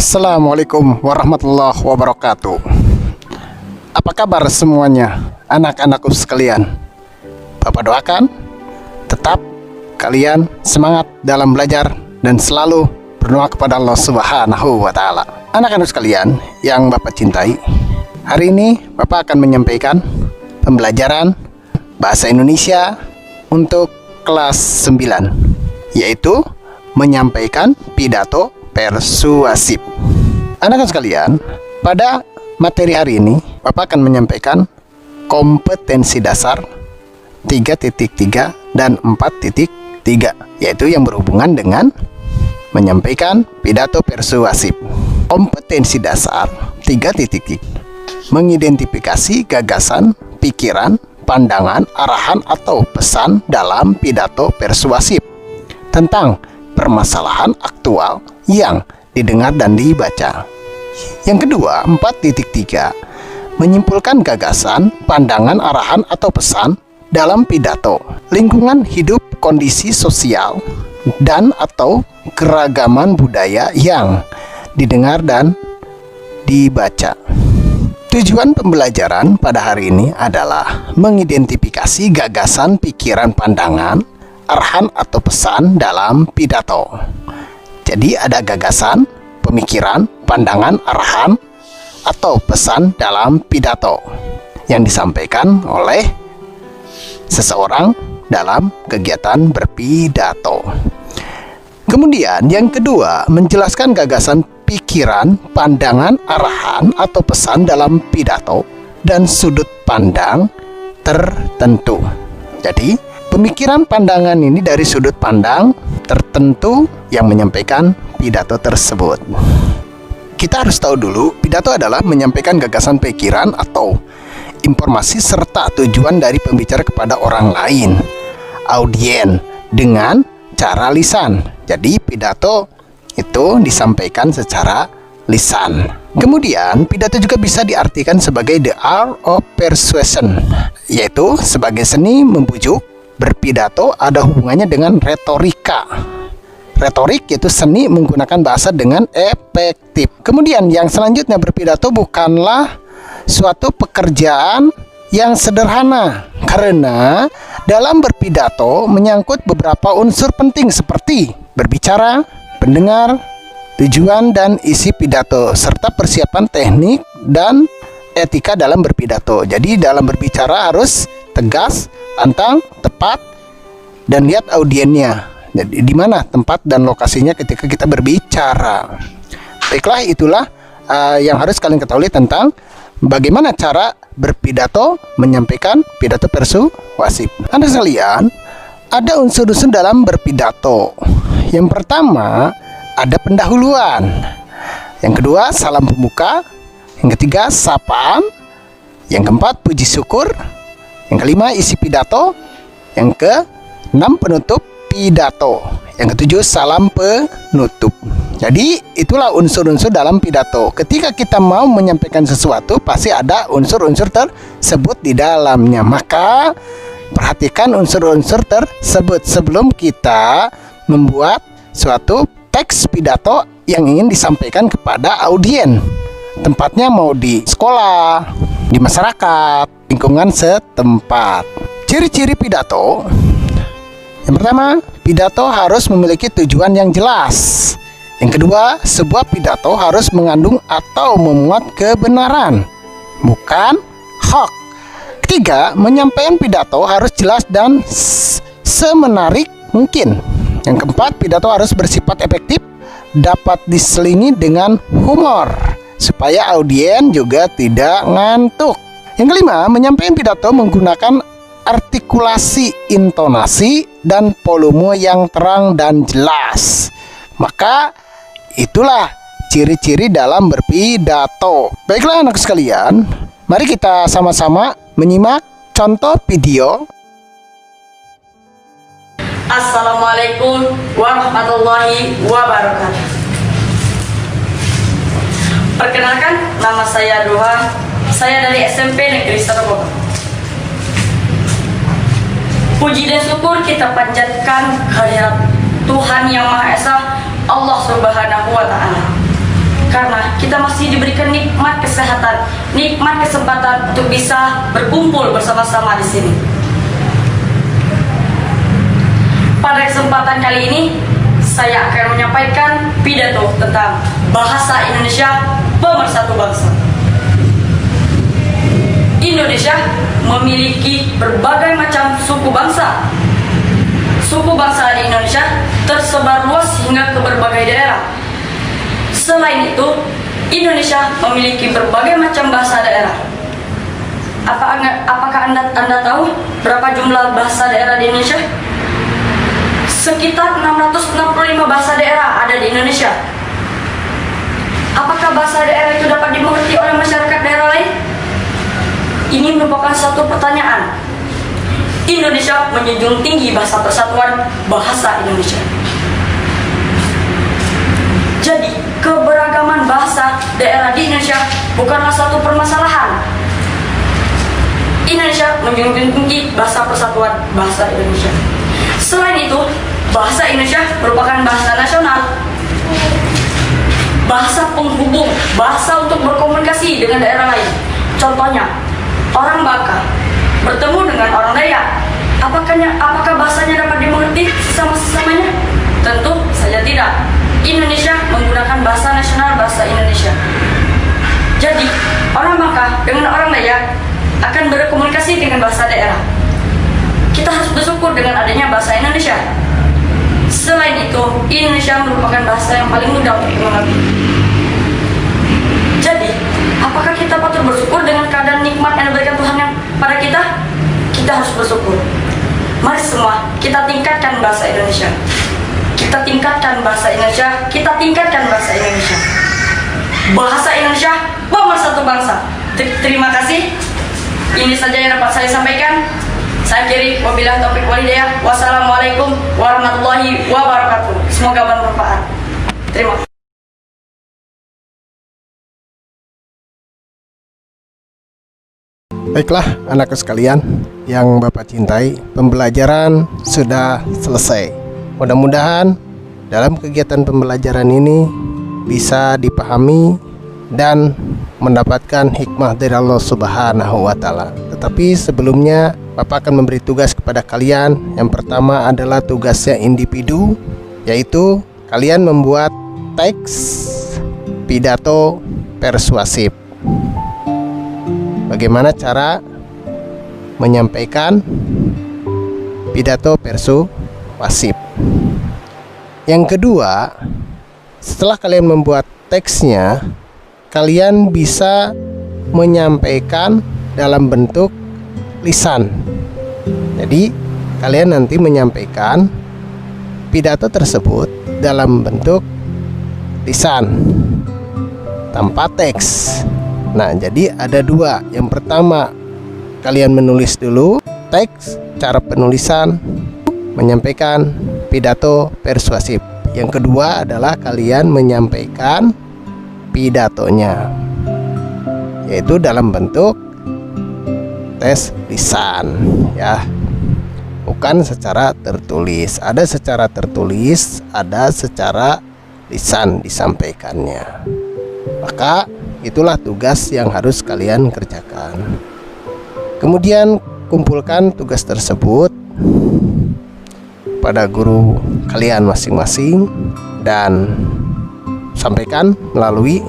Assalamualaikum warahmatullahi wabarakatuh. Apa kabar semuanya, anak-anakku sekalian? Bapak doakan tetap kalian semangat dalam belajar dan selalu berdoa kepada Allah Subhanahu wa Ta'ala. Anak-anak sekalian yang Bapak cintai, hari ini Bapak akan menyampaikan pembelajaran bahasa Indonesia untuk kelas 9, yaitu menyampaikan pidato persuasif. Anak-anak sekalian, pada materi hari ini Bapak akan menyampaikan kompetensi dasar 3.3 dan 4.3, yaitu yang berhubungan dengan menyampaikan pidato persuasif. Kompetensi dasar 3.3, mengidentifikasi gagasan, pikiran, pandangan, arahan atau pesan dalam pidato persuasif tentang permasalahan aktual yang didengar dan dibaca. Yang kedua, 4.3, menyimpulkan gagasan, pandangan, arahan atau pesan dalam pidato, lingkungan hidup, kondisi sosial, dan atau keragaman budaya yang didengar dan dibaca. Tujuan pembelajaran pada hari ini adalah mengidentifikasi gagasan, pikiran, pandangan, arahan atau pesan dalam pidato. Jadi ada gagasan, pemikiran, pandangan, arahan atau pesan dalam pidato yang disampaikan oleh seseorang dalam kegiatan berpidato. Kemudian yang kedua, menjelaskan gagasan, pikiran, pandangan, arahan atau pesan dalam pidato dan sudut pandang tertentu. Jadi pemikiran, pandangan ini dari sudut pandang tertentu yang menyampaikan pidato tersebut. Kita harus tahu dulu, pidato adalah menyampaikan gagasan, pikiran, atau informasi serta tujuan dari pembicara kepada orang lain, audien, dengan cara lisan. Jadi pidato itu disampaikan secara lisan. Kemudian pidato juga bisa diartikan sebagai the art of persuasion, yaitu sebagai seni membujuk. Berpidato ada hubungannya dengan retorika. Retorik yaitu seni menggunakan bahasa dengan efektif. Kemudian yang selanjutnya, berpidato bukanlah suatu pekerjaan yang sederhana, karena dalam berpidato menyangkut beberapa unsur penting seperti berbicara, pendengar, tujuan dan isi pidato, serta persiapan teknik dan etika dalam berpidato. Jadi dalam berbicara harus tegas, lantang, tepat, dan lihat audiennya. Jadi di mana tempat dan lokasinya ketika kita berbicara. Baiklah, itulah yang harus kalian ketahui tentang bagaimana cara berpidato, menyampaikan pidato persuasif. Anda sekalian, ada unsur-unsur dalam berpidato. Yang pertama, ada pendahuluan. Yang kedua, salam pembuka. Yang ketiga, sapaan. Yang keempat, puji syukur. Yang kelima, isi pidato. Yang keenam, penutup pidato. Yang ketujuh, salam penutup. Jadi itulah unsur-unsur dalam pidato. Ketika kita mau menyampaikan sesuatu, pasti ada unsur-unsur tersebut di dalamnya. Maka perhatikan unsur-unsur tersebut sebelum kita membuat suatu teks pidato yang ingin disampaikan kepada audien. Tempatnya mau di sekolah, di masyarakat, lingkungan setempat. Ciri-ciri pidato. Yang pertama, pidato harus memiliki tujuan yang jelas. Yang kedua, sebuah pidato harus mengandung atau memuat kebenaran, bukan hoax. Ketiga, menyampaikan pidato harus jelas dan semenarik mungkin. Yang keempat, pidato harus bersifat efektif, dapat diselingi dengan humor supaya audien juga tidak ngantuk. Yang kelima, menyampaikan pidato menggunakan artikulasi, intonasi, dan volume yang terang dan jelas. Maka itulah ciri-ciri dalam berpidato. Baiklah anak sekalian, mari kita sama-sama menyimak contoh video. Assalamualaikum warahmatullahi wabarakatuh. Perkenalkan, nama saya Duha. Saya dari SMP Negeri Saroboga. Puji dan syukur kita panjatkan kehadirat Tuhan Yang Maha Esa, Allah Subhanahu wa Ta'ala. karena kita masih diberikan nikmat kesehatan, nikmat kesempatan untuk bisa berkumpul bersama-sama di sini. Pada kesempatan kali ini, saya akan menyampaikan pidato tentang bahasa Indonesia pemersatu bangsa. Indonesia memiliki berbagai macam suku bangsa. Suku bangsa di Indonesia tersebar luas hingga ke berbagai daerah. Selain itu, Indonesia memiliki berbagai macam bahasa daerah. Apakah Anda tahu berapa jumlah bahasa daerah di Indonesia? Sekitar 665 bahasa daerah ada di Indonesia. Apakah bahasa daerah itu dapat dimengerti oleh masyarakat daerah lain? Ini merupakan satu pertanyaan. Indonesia menjunjung tinggi bahasa persatuan bahasa Indonesia. Jadi, keberagaman bahasa daerah di Indonesia bukanlah satu permasalahan. Indonesia menjunjung tinggi bahasa persatuan bahasa Indonesia. Selain itu, bahasa Indonesia merupakan bahasa nasional, bahasa penghubung, bahasa untuk berkomunikasi dengan daerah lain. Contohnya, orang Baka bertemu dengan orang Dayak. Apakah bahasanya dapat dimengerti sesama-sesamanya? Tentu saja tidak. Indonesia menggunakan bahasa nasional, bahasa Indonesia. Jadi, orang Baka dengan orang Dayak akan berkomunikasi dengan bahasa daerah. Kita harus bersyukur dengan adanya bahasa Indonesia. Selain itu, Indonesia merupakan bahasa yang paling mudah untuk dimengerti. Jadi, apakah kita patut bersyukur dengan keadaan nikmat yang diberikan Tuhan yang pada kita? Kita harus bersyukur. Mari semua kita tingkatkan bahasa Indonesia. Kita tingkatkan bahasa Indonesia. Kita tingkatkan bahasa Indonesia. Bahasa Indonesia pemersatu bangsa. Terima kasih. Ini saja yang dapat saya sampaikan. Saya akhiri, wabillahi taufiq wal hidayah. Wassalamualaikum warahmatullahi wabarakatuh. Semoga bermanfaat. Terima kasih. Baiklah anakku sekalian yang Bapak cintai, pembelajaran sudah selesai. Mudah-mudahan dalam kegiatan pembelajaran ini bisa dipahami dan mendapatkan hikmah dari Allah Subhanahu wa Ta'ala. Tetapi sebelumnya Bapak akan memberi tugas kepada kalian. Yang pertama adalah tugasnya individu, yaitu kalian membuat teks pidato persuasif. Bagaimana cara menyampaikan pidato persuasif? Yang kedua, setelah kalian membuat teksnya, kalian bisa menyampaikan dalam bentuk lisan. Jadi, kalian nanti menyampaikan pidato tersebut dalam bentuk lisan tanpa teks. Nah, jadi ada dua. Yang pertama, kalian menulis dulu teks, cara penulisan, menyampaikan pidato persuasif. Yang kedua adalah kalian menyampaikan pidatonya, yaitu dalam bentuk tes lisan, ya, bukan secara tertulis. Ada secara tertulis, ada secara lisan disampaikannya. Maka itulah tugas yang harus kalian kerjakan. Kemudian kumpulkan tugas tersebut pada guru kalian masing-masing dan sampaikan melalui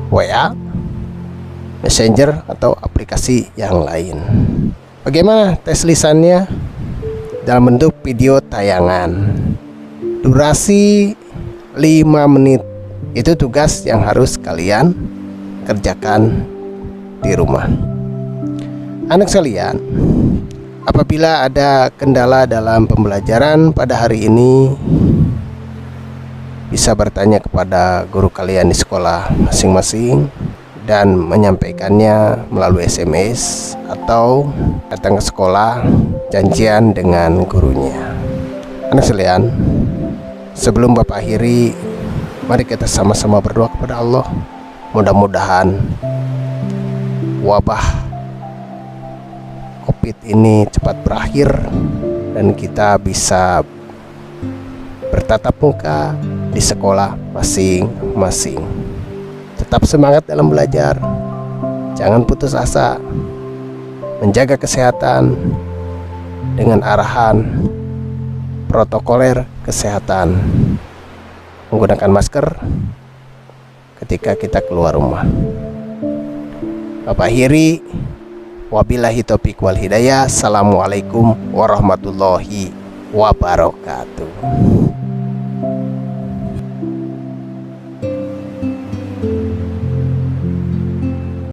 WA, Messenger atau aplikasi yang lain. Bagaimana tes lisannya? Dalam bentuk video tayangan. Durasi 5 menit. Itu tugas yang harus kalian kerjakan di rumah. Anak sekalian, apabila ada kendala dalam pembelajaran pada hari ini, bisa bertanya kepada guru kalian di sekolah masing-masing dan menyampaikannya melalui SMS atau datang ke sekolah janjian dengan gurunya. Anak sekalian, sebelum Bapak akhiri, mari kita sama-sama berdoa kepada Allah. Mudah-mudahan wabah COVID ini cepat berakhir dan kita bisa bertatap muka di sekolah masing-masing. Tetap semangat dalam belajar, jangan putus asa, menjaga kesehatan dengan arahan protokoler kesehatan, menggunakan masker ketika kita keluar rumah. Bapak akhiri, wabillahi taufiq wal hidayah. Assalamualaikum warahmatullahi wabarakatuh.